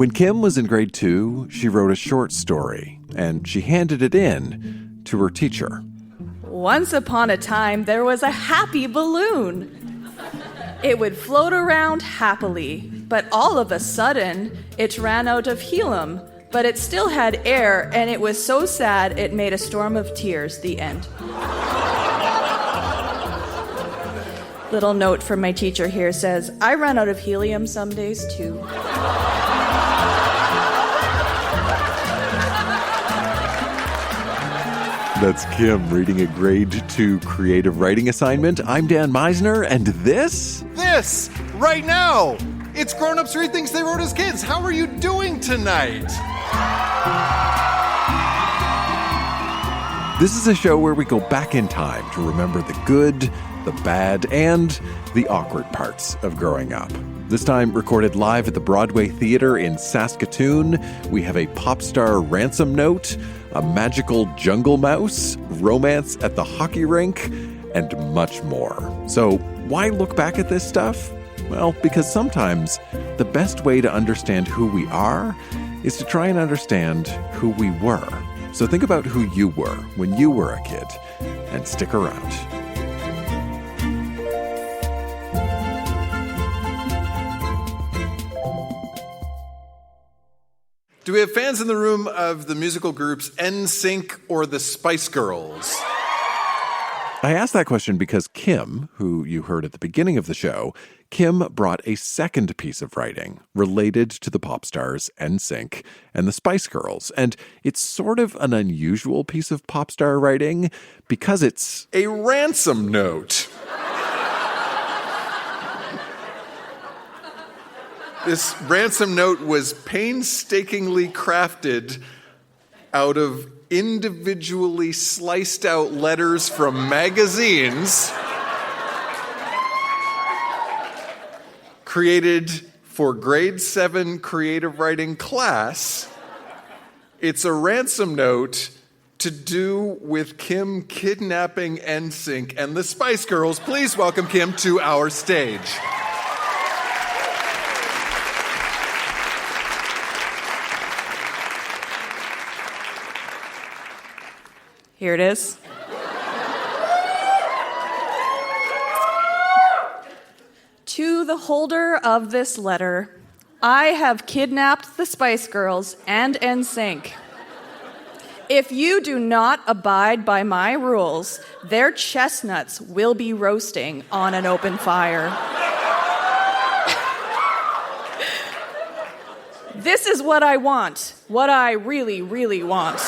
When Kim was in grade 2, she wrote a short story, and she handed it in to her teacher. Once upon a time, there was a happy balloon. It would float around happily, but all of a sudden, it ran out of helium, but it still had air, and it was so sad it made a storm of tears. The end. Little note from my teacher here says, I run out of helium some days too. That's Kim reading a grade 2 creative writing assignment. I'm Dan Meisner, and this, right now, it's Grown Ups Read Things They Wrote as Kids. How are you doing tonight? This is a show where we go back in time to remember the good, the bad, and the awkward parts of growing up. This time recorded live at the Broadway Theater in Saskatoon. We have a pop star ransom note, a magical jungle mouse, romance at the hockey rink, and much more. So why look back at this stuff? Well, because sometimes the best way to understand who we are is to try and understand who we were. So think about who you were when you were a kid, and stick around. Do we have fans in the room of the musical groups NSYNC or the Spice Girls? I asked that question because Kim, who you heard at the beginning of the show, Kim brought a second piece of writing related to the pop stars NSYNC and the Spice Girls. And it's sort of an unusual piece of pop star writing because it's a ransom note. This ransom note was painstakingly crafted out of individually sliced out letters from magazines created for grade 7 creative writing class. It's a ransom note to do with Kim kidnapping NSYNC and the Spice Girls. Please welcome Kim to our stage. Here it is. To the holder of this letter, I have kidnapped the Spice Girls and NSYNC. If you do not abide by my rules, their chestnuts will be roasting on an open fire. This is what I want, what I really, really want.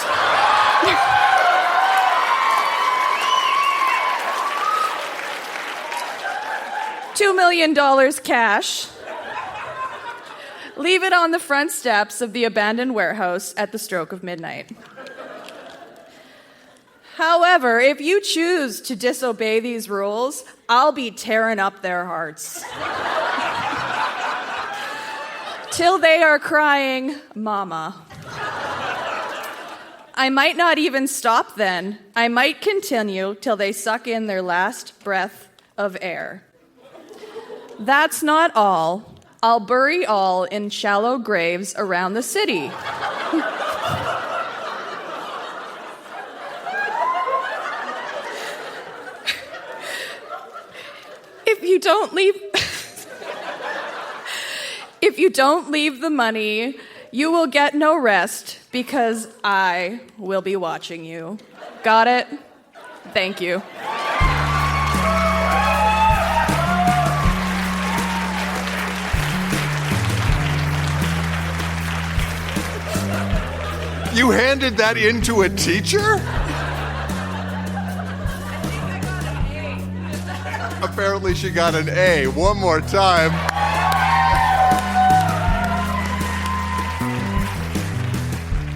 $2 million cash. Leave it on the front steps of the abandoned warehouse at the stroke of midnight. However, if you choose to disobey these rules, I'll be tearing up their hearts. Till they are crying, Mama. I might not even stop then. I might continue till they suck in their last breath of air. That's not all. I'll bury all in shallow graves around the city. If you don't leave the money, you will get no rest because I will be watching you. Got it? Thank you. You handed that in to a teacher? Apparently she got an A. One more time.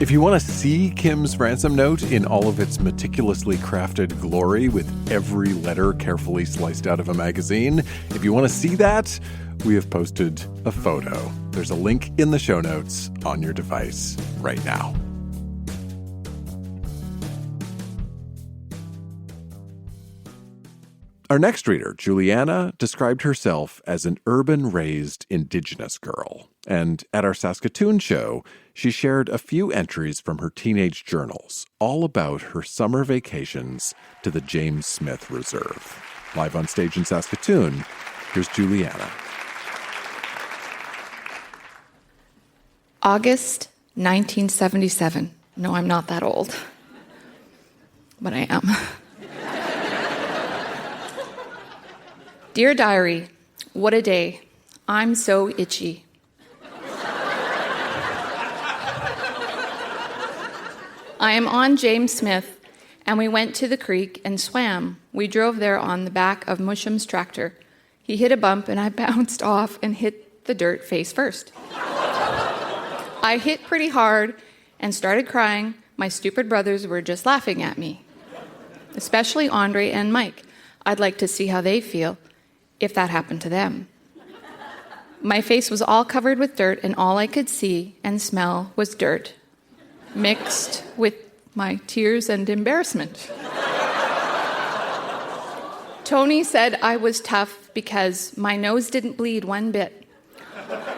If you want to see Kim's ransom note in all of its meticulously crafted glory with every letter carefully sliced out of a magazine, if you want to see that, we have posted a photo. There's a link in the show notes on your device right now. Our next reader, Juliana, described herself as an urban-raised Indigenous girl. And at our Saskatoon show, she shared a few entries from her teenage journals, all about her summer vacations to the James Smith Reserve. Live on stage in Saskatoon, here's Juliana. August 1977. No, I'm not that old, but I am. Dear Diary, what a day. I'm so itchy. I am on James Smith, and we went to the creek and swam. We drove there on the back of Musham's tractor. He hit a bump, and I bounced off and hit the dirt face first. I hit pretty hard and started crying. My stupid brothers were just laughing at me, especially Andre and Mike. I'd like to see how they feel if that happened to them. My face was all covered with dirt, and all I could see and smell was dirt, mixed with my tears and embarrassment. Tony said I was tough because my nose didn't bleed one bit.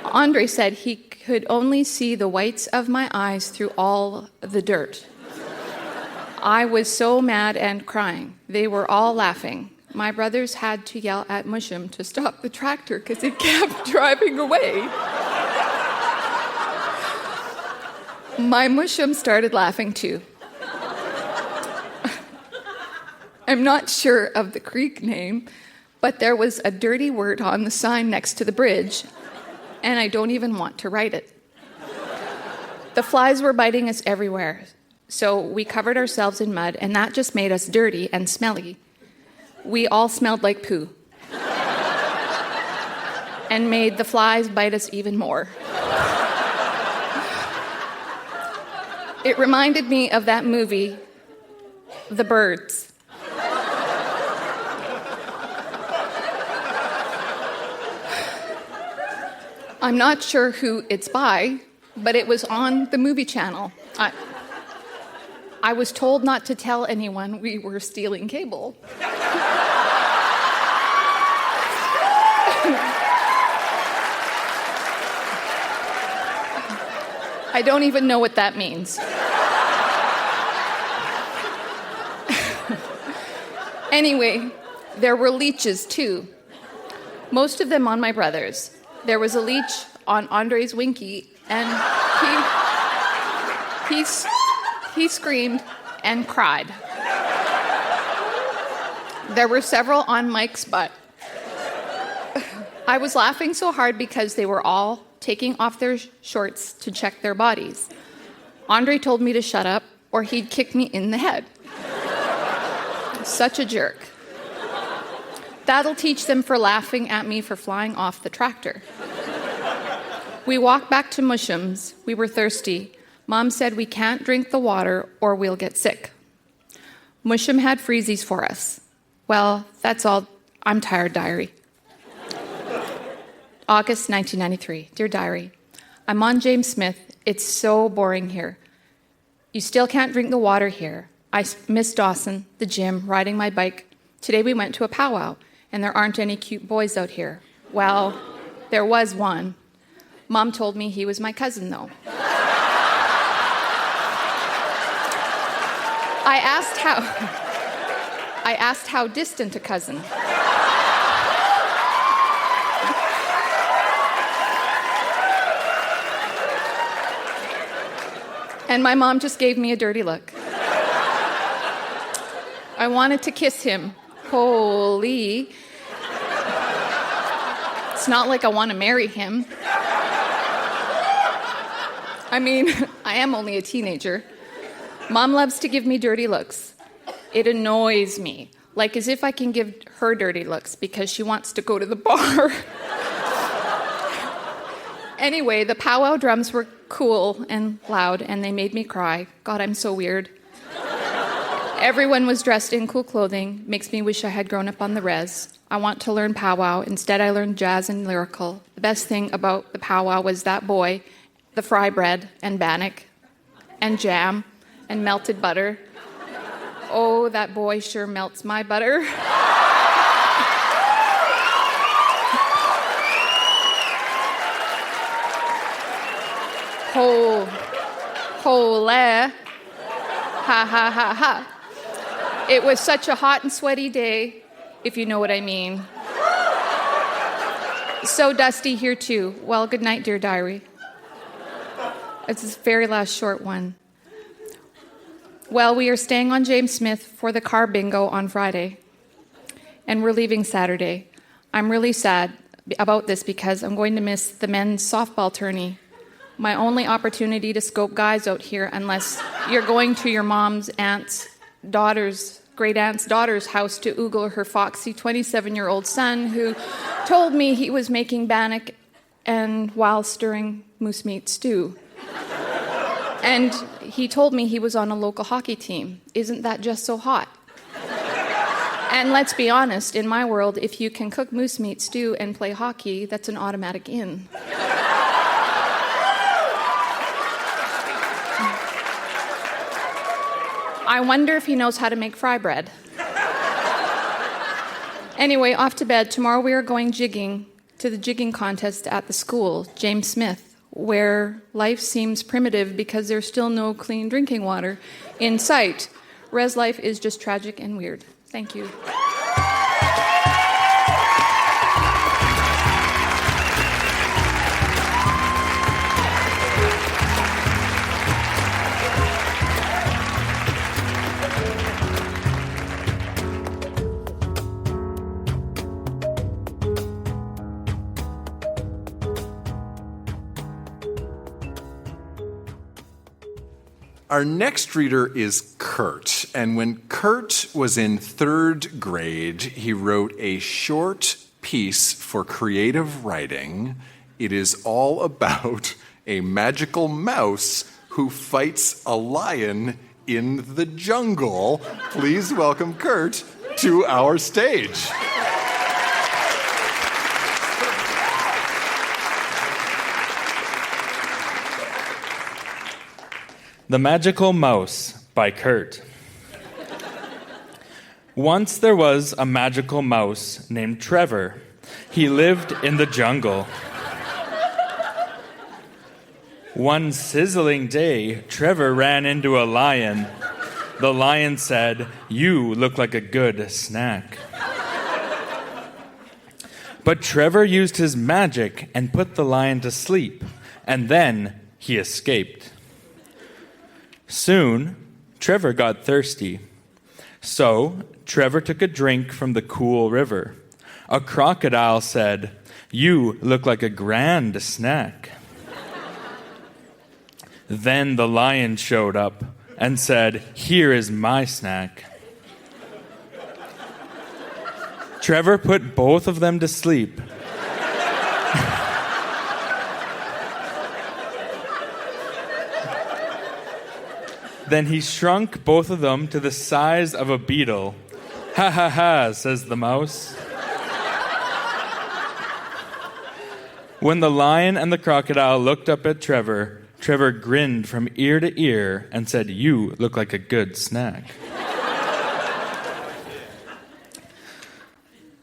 Andre said he could only see the whites of my eyes through all the dirt. I was so mad and crying. They were all laughing. My brothers had to yell at Musham to stop the tractor because it kept driving away. My Musham started laughing too. I'm not sure of the creek name, but there was a dirty word on the sign next to the bridge, and I don't even want to write it. The flies were biting us everywhere, so we covered ourselves in mud, and that just made us dirty and smelly. We all smelled like poo and made the flies bite us even more. It reminded me of that movie, The Birds. I'm not sure who it's by, but it was on the movie channel. I was told not to tell anyone we were stealing cable. I don't even know what that means. Anyway, there were leeches too. Most of them on my brothers. There was a leech on Andre's Winky, and he screamed and cried. There were several on Mike's butt. I was laughing so hard because they were all taking off their shorts to check their bodies. Andre told me to shut up or he'd kick me in the head. Such a jerk. That'll teach them for laughing at me for flying off the tractor. We walked back to Musham's. We were thirsty. Mom said we can't drink the water or we'll get sick. Musham had freezies for us. Well, that's all. I'm tired, Diary. August 1993. Dear Diary, I'm on James Smith. It's so boring here. You still can't drink the water here. I miss Dawson, the gym, riding my bike. Today we went to a powwow, and there aren't any cute boys out here. Well, there was one. Mom told me he was my cousin, though. I asked how distant a cousin. And my mom just gave me a dirty look. I wanted to kiss him. Holy. It's not like I want to marry him. I mean, I am only a teenager. Mom loves to give me dirty looks. It annoys me, like as if I can give her dirty looks because she wants to go to the bar. Anyway, the powwow drums were cool and loud, and they made me cry. God, I'm so weird. Everyone was dressed in cool clothing. Makes me wish I had grown up on the res. I want to learn powwow. Instead, I learned jazz and lyrical. The best thing about the powwow was that boy, the fry bread and bannock and jam and melted butter. Oh, that boy sure melts my butter. Hole. Ha ha ha ha. It was such a hot and sweaty day, if you know what I mean. So dusty here too. Well, good night, dear diary. It's this very last short one. Well, we are staying on James Smith for the car bingo on Friday, and we're leaving Saturday. I'm really sad about this because I'm going to miss the men's softball tourney. My only opportunity to scope guys out here, unless you're going to your mom's great aunt's daughter's house to oogle her foxy 27-year-old son who told me he was making bannock and while stirring moose meat stew. And he told me he was on a local hockey team. Isn't that just so hot? And let's be honest, in my world, if you can cook moose meat stew and play hockey, that's an automatic in. I wonder if he knows how to make fry bread. Anyway, off to bed. Tomorrow we are going jigging to the jigging contest at the school, James Smith, where life seems primitive because there's still no clean drinking water in sight. Res life is just tragic and weird. Thank you. Our next reader is Kurt, and when Kurt was in 3rd grade, he wrote a short piece for creative writing. It is all about a magical mouse who fights a lion in the jungle. Please welcome Kurt to our stage. The Magical Mouse by Kurt. Once there was a magical mouse named Trevor. He lived in the jungle. One sizzling day, Trevor ran into a lion. The lion said, "You look like a good snack." But Trevor used his magic and put the lion to sleep, and then he escaped. Soon, Trevor got thirsty. So, Trevor took a drink from the cool river. A crocodile said, "You look like a grand snack." Then the lion showed up and said, "Here is my snack." Trevor put both of them to sleep. Then he shrunk both of them to the size of a beetle. "Ha ha ha," says the mouse. When the lion and the crocodile looked up at Trevor, Trevor grinned from ear to ear and said, "You look like a good snack."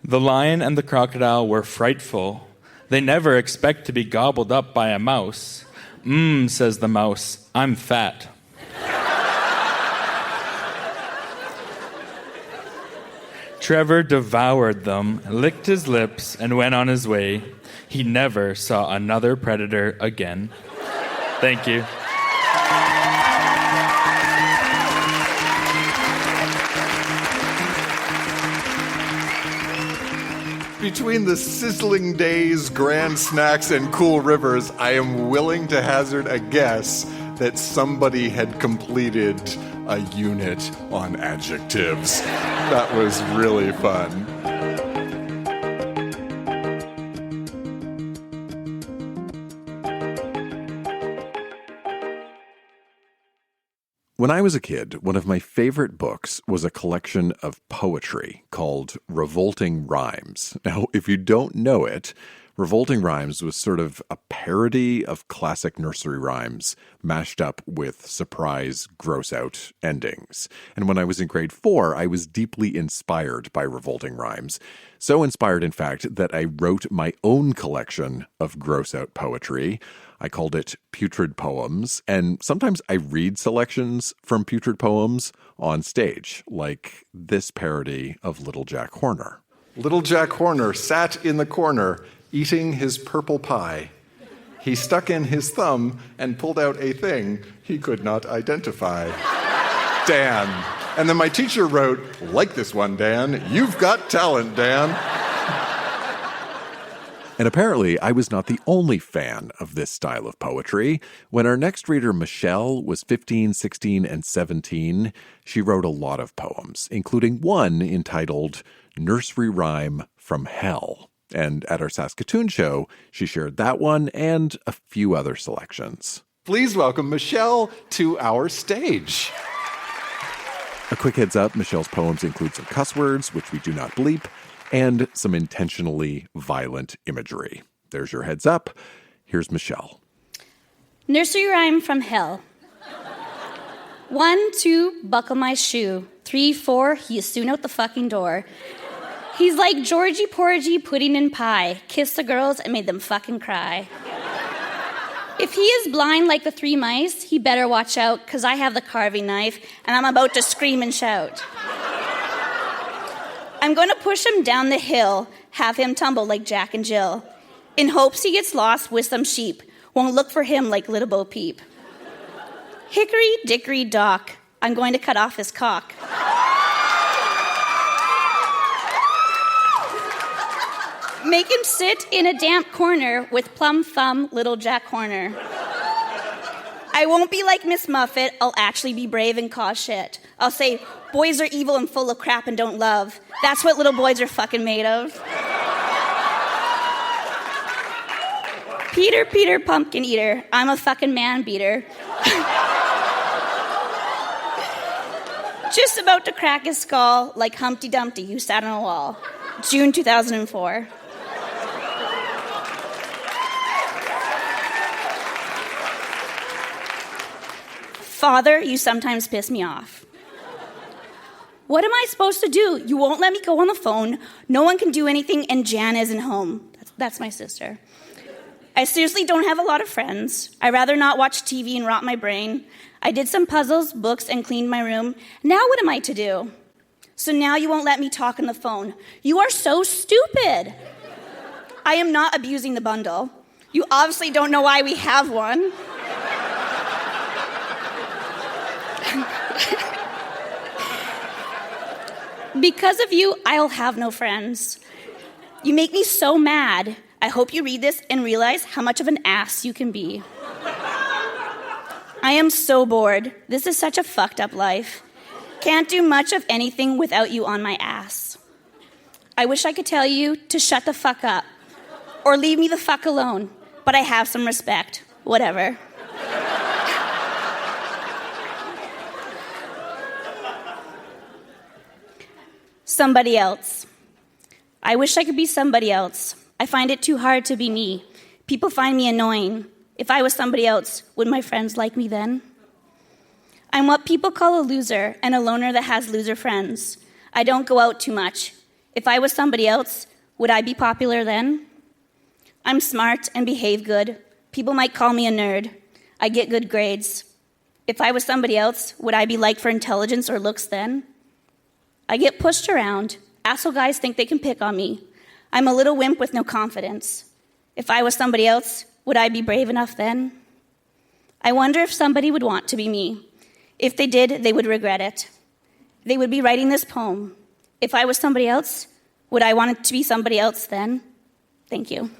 The lion and the crocodile were frightful. They never expect to be gobbled up by a mouse. Says the mouse, "I'm fat." Trevor devoured them, licked his lips, and went on his way. He never saw another predator again. Thank you. Between the sizzling days, grand snacks, and cool rivers, I am willing to hazard a guess that somebody had completed a unit on adjectives. That was really fun. When I was a kid, one of my favorite books was a collection of poetry called Revolting Rhymes. Now, if you don't know it, Revolting Rhymes was sort of a parody of classic nursery rhymes mashed up with surprise, gross-out endings. And when I was in grade 4, I was deeply inspired by Revolting Rhymes. So inspired, in fact, that I wrote my own collection of gross-out poetry. I called it Putrid Poems, and sometimes I read selections from Putrid Poems on stage, like this parody of Little Jack Horner. Little Jack Horner sat in the corner eating his purple pie. He stuck in his thumb and pulled out a thing he could not identify. Dan. And then my teacher wrote, "Like this one, Dan. You've got talent, Dan." And apparently, I was not the only fan of this style of poetry. When our next reader, Michelle, was 15, 16, and 17, she wrote a lot of poems, including one entitled Nursery Rhyme from Hell. And at our Saskatoon show, she shared that one and a few other selections. Please welcome Michelle to our stage. A quick heads up, Michelle's poems include some cuss words, which we do not bleep, and some intentionally violent imagery. There's your heads up. Here's Michelle. Nursery Rhyme from Hell. 1, 2, buckle my shoe. 3, 4, he is soon out the fucking door. He's like Georgie Porgy pudding and pie. Kissed the girls and made them fucking cry. If he is blind like the 3 mice, he better watch out, 'cause I have the carving knife and I'm about to scream and shout. I'm going to push him down the hill, have him tumble like Jack and Jill, in hopes he gets lost with some sheep, won't look for him like Little Bo Peep. Hickory dickory dock, I'm going to cut off his cock. Make him sit in a damp corner with plum thumb Little Jack Horner. I won't be like Miss Muffet, I'll actually be brave and cause shit. I'll say, boys are evil and full of crap and don't love. That's what little boys are fucking made of. Peter, Peter, pumpkin eater, I'm a fucking man beater. Just about to crack his skull like Humpty Dumpty who sat on a wall. June 2004. Father, you sometimes piss me off. What am I supposed to do? You won't let me go on the phone. No one can do anything, and Jan isn't home. That's my sister. I seriously don't have a lot of friends. I'd rather not watch TV and rot my brain. I did some puzzles, books, and cleaned my room. Now what am I to do? So now you won't let me talk on the phone. You are so stupid. I am not abusing the bundle. You obviously don't know why we have one. Because of you, I'll have no friends. You make me so mad. I hope you read this and realize how much of an ass you can be. I am so bored. This is such a fucked up life. Can't do much of anything without you on my ass. I wish I could tell you to shut the fuck up or leave me the fuck alone, but I have some respect. Whatever. Somebody else. I wish I could be somebody else. I find it too hard to be me. People find me annoying. If I was somebody else, would my friends like me then? I'm what people call a loser and a loner that has loser friends. I don't go out too much. If I was somebody else, would I be popular then? I'm smart and behave good. People might call me a nerd. I get good grades. If I was somebody else, would I be liked for intelligence or looks then? I get pushed around. Asshole guys think they can pick on me. I'm a little wimp with no confidence. If I was somebody else, would I be brave enough then? I wonder if somebody would want to be me. If they did, they would regret it. They would be writing this poem. If I was somebody else, would I want it to be somebody else then? Thank you.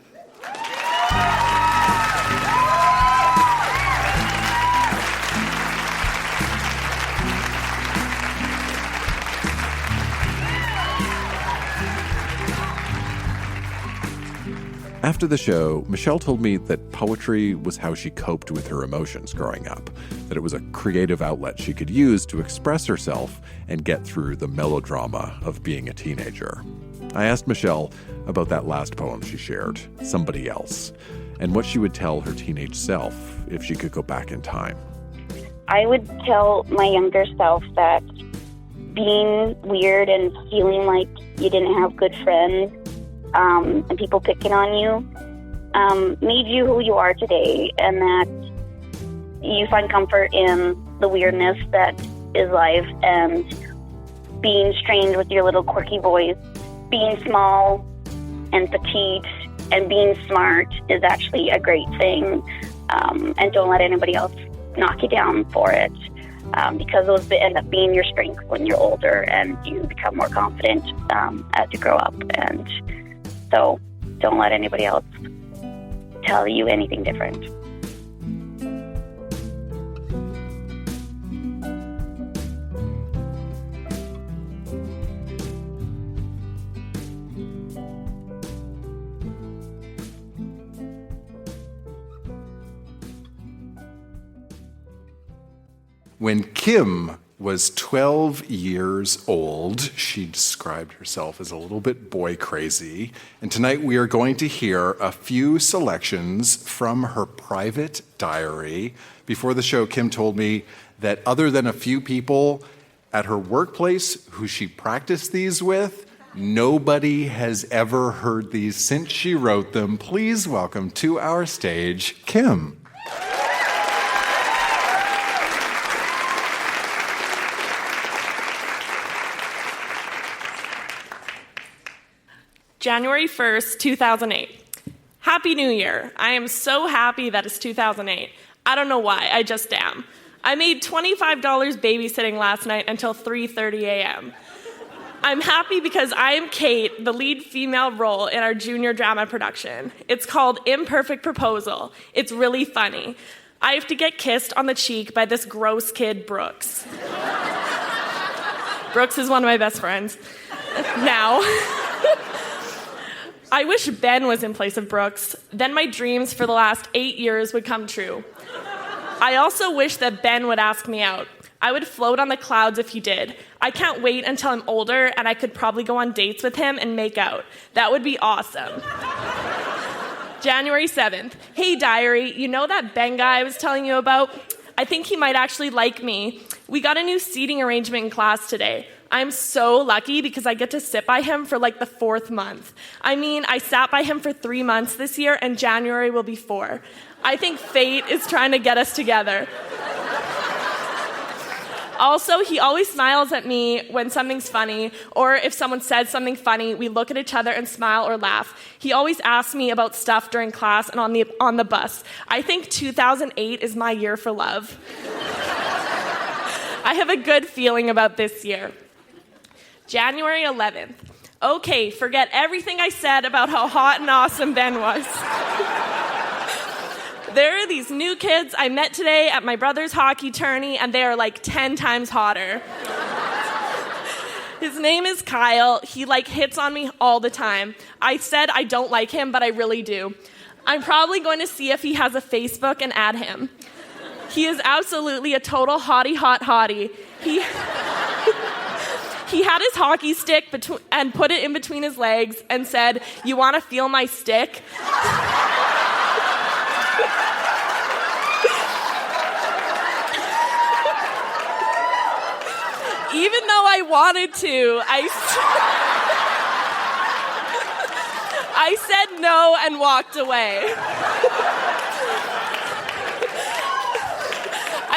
After the show, Michelle told me that poetry was how she coped with her emotions growing up, that it was a creative outlet she could use to express herself and get through the melodrama of being a teenager. I asked Michelle about that last poem she shared, Somebody Else, and what she would tell her teenage self if she could go back in time. I would tell my younger self that being weird and feeling like you didn't have good friends and people picking on you made you who you are today, and that you find comfort in the weirdness that is life, and being strange with your little quirky voice. Being small and petite and being smart is actually a great thing, and don't let anybody else knock you down for it, because those end up being your strength when you're older and you become more confident as you grow up. And so don't let anybody else tell you anything different. When Kim was 12 years old, she described herself as a little bit boy crazy. And tonight we are going to hear a few selections from her private diary. Before the show, Kim told me that other than a few people at her workplace who she practiced these with, nobody has ever heard these since she wrote them. Please welcome to our stage, Kim. January 1st, 2008. Happy New Year. I am so happy that it's 2008. I don't know why, I just am. I made $25 babysitting last night until 3:30 a.m. I'm happy because I am Kate, the lead female role in our junior drama production. It's called Imperfect Proposal. It's really funny. I have to get kissed on the cheek by this gross kid, Brooks. Brooks is one of my best friends. Now, I wish Ben was in place of Brooks. Then my dreams for the last 8 years would come true. I also wish that Ben would ask me out. I would float on the clouds if he did. I can't wait until I'm older and I could probably go on dates with him and make out. That would be awesome. January 7th. Hey, diary, you know that Ben guy I was telling you about? I think he might actually like me. We got a new seating arrangement in class today. I'm so lucky because I get to sit by him for like the 4th month. I mean, I sat by him for 3 months this year, and January will be 4. I think fate is trying to get us together. Also, he always smiles at me when something's funny, or if someone says something funny, we look at each other and smile or laugh. He always asks me about stuff during class and on the bus. I think 2008 is my year for love. I have a good feeling about this year. January 11th. Okay, forget everything I said about how hot and awesome Ben was. There are these new kids I met today at my brother's hockey tourney, and they are like 10 times hotter. His name is Kyle. He hits on me all the time. I said I don't like him, but I really do. I'm probably going to see if he has a Facebook and add him. He is absolutely a total hottie. He had his hockey stick and put it in between his legs and said, "You want to feel my stick?" Even though I wanted to, I said no and walked away.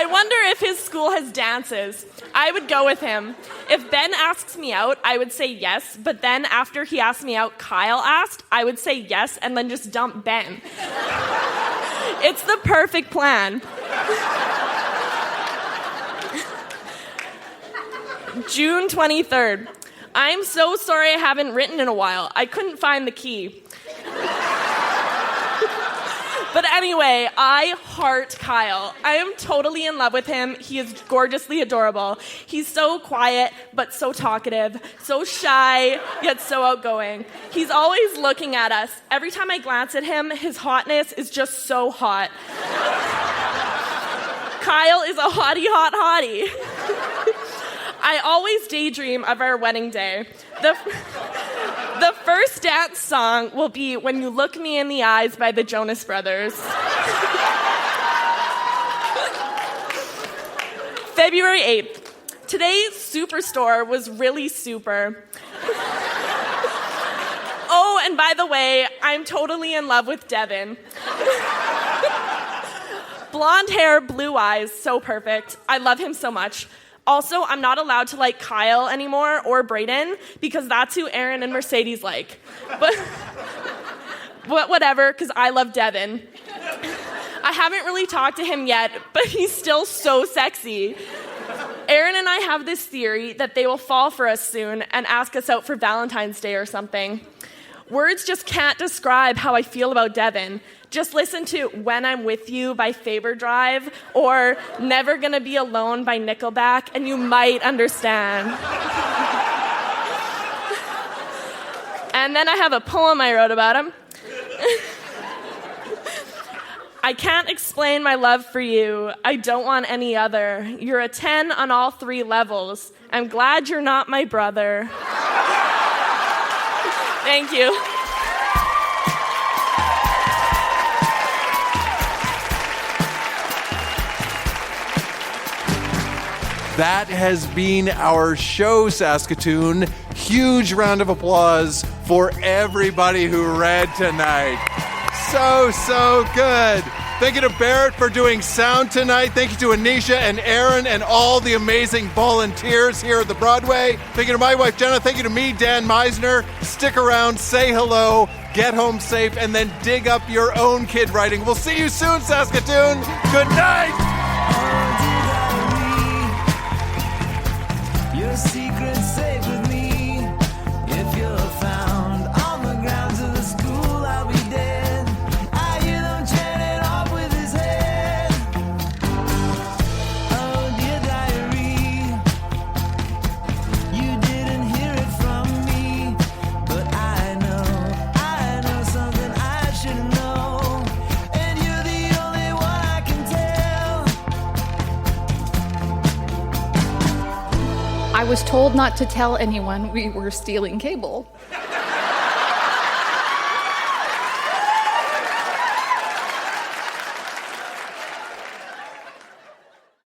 I wonder if his school has dances. I would go with him. If Ben asks me out, I would say yes, but then after he asked me out, Kyle asked, I would say yes and then just dump Ben. It's the perfect plan. June 23rd. I'm so sorry I haven't written in a while. I couldn't find the key. But anyway, I heart Kyle. I am totally in love with him. He is gorgeously adorable. He's so quiet, but so talkative, so shy, yet so outgoing. He's always looking at us. Every time I glance at him, his hotness is just so hot. Kyle is a hottie. I always daydream of our wedding day. The first dance song will be When You Look Me in the Eyes by the Jonas Brothers. February 8th. Today's Superstore was really super. Oh, Oh, and by the way, I'm totally in love with Devin. Blonde hair, blue eyes, so perfect. I love him so much. Also, I'm not allowed to like Kyle anymore or Brayden because that's who Aaron and Mercedes like. But whatever, because I love Devin. I haven't really talked to him yet, but he's still so sexy. Aaron and I have this theory that they will fall for us soon and ask us out for Valentine's Day or something. Words just can't describe how I feel about Devin. Just listen to When I'm With You by Faber Drive or Never Gonna Be Alone by Nickelback, and you might understand. And then I have a poem I wrote about him. I can't explain my love for you. I don't want any other. You're a 10 on all 3 levels. I'm glad you're not my brother. Thank you. That has been our show, Saskatoon. Huge round of applause for everybody who read tonight. So good. Thank you to Barrett for doing sound tonight. Thank you to Anisha and Aaron and all the amazing volunteers here at the Broadway. Thank you to my wife, Jenna. Thank you to me, Dan Meisner. Stick around, say hello, get home safe, and then dig up your own kid writing. We'll see you soon, Saskatoon. Good night. Your secret's safe with me. If you're found on the grounds of the school, I'll be dead. I hear them chanting off with his head. Oh, dear diary, you didn't hear it from me, but I know something I should know, and you're the only one I can tell. I was told not to tell anyone we were stealing cable.